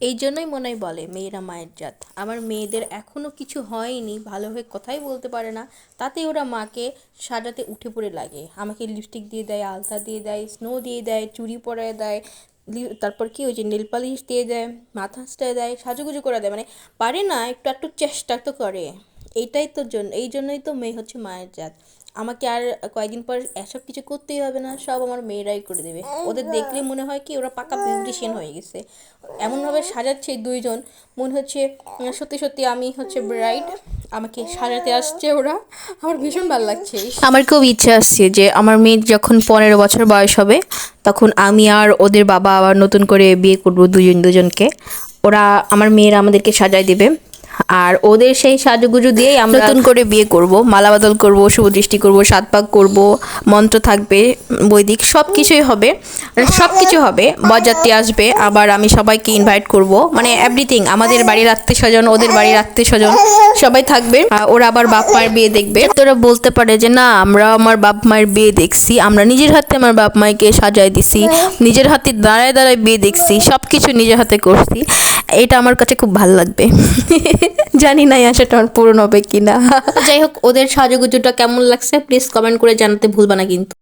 এই জন্যই মনে হয় বলে মেয়েরা মায়ের জাত। আমার মেয়েদের এখনও কিছু হয়নি, ভালোভাবে কথাই বলতে পারে না, তাতে ওরা মাকে সাজাতে উঠে পড়ে লাগে। আমাকে লিপস্টিক দিয়ে দেয়, আলতা দিয়ে দেয়, স্নো দিয়ে দেয়, চুড়ি পরায় দেয়, তারপর কি ওই যে নেল পালিশ দিয়ে দেয়, মাথা আঁচড়ায় দেয়, সাজুগুজু করে দেয়, মানে পারে না, একটু একটু চেষ্টা তো করে। এই জন্যই তো মেয়ে হচ্ছে মায়ের জাত। আমাকে আর কয়েকদিন পর এসব কিছু করতেই হবে না, সব আমার মেয়েরাই করে দেবে। ওদের দেখলে মনে হয় কি ওরা পাকা বিউটিশিয়ান হয়ে গেছে, এমনভাবে সাজাচ্ছে দুইজন, মনে হচ্ছে সত্যি সত্যি আমি হচ্ছে ব্রাইড, আমাকে সাজাতে আসছে ওরা। আমার ভীষণ ভালো লাগছে। আমার খুব ইচ্ছে আসছে যে আমার মেয়ের যখন 15 বছর বয়স হবে, তখন আমি আর ওদের বাবা আবার নতুন করে বিয়ে করবো দুজনকে। ওরা আমার মেয়েরা আমাদেরকে সাজায় দেবে, আর ওদের সেই সাজুগুজু দিয়েই আমরা নতুন করে বিয়ে করব, মালা বদল করব, শুভ দৃষ্টি করব, সাত পাক করব, মন্ত্র থাকবে, বৈদিক সব কিছুই হবে, সব কিছু হবে, বরযাত্রী আসবে, আবার আমি সবাইকে ইনভাইট করব, মানে এভরিথিং, আমাদের বাড়ির আত্মীয় স্বজন, ওদের বাড়ির আত্মীয় স্বজন সবাই থাকবে। ওরা আবার বাপ মায়ের বিয়ে দেখবে, তোরা বলতে পারে যে না আমরা আমার বাপ মায়ের বিয়ে দেখছি, আমরা নিজের হাতে আমার বাপ মায়েকে সাজায় দিছি, নিজের হাতে দাঁড়ায় দাঁড়ায় বিয়ে দেখছি, সব কিছু নিজের হাতে করছি। এটা আমার কাছে খুব ভালো লাগবে। জানি না এই আশাটা আমার পূরণ হবে কিনা। যাই হোক, ওদের সাজুগুজুটা কেমন লাগছে প্লিজ কমেন্ট করে জানাতে ভুলবা না কিন্তু।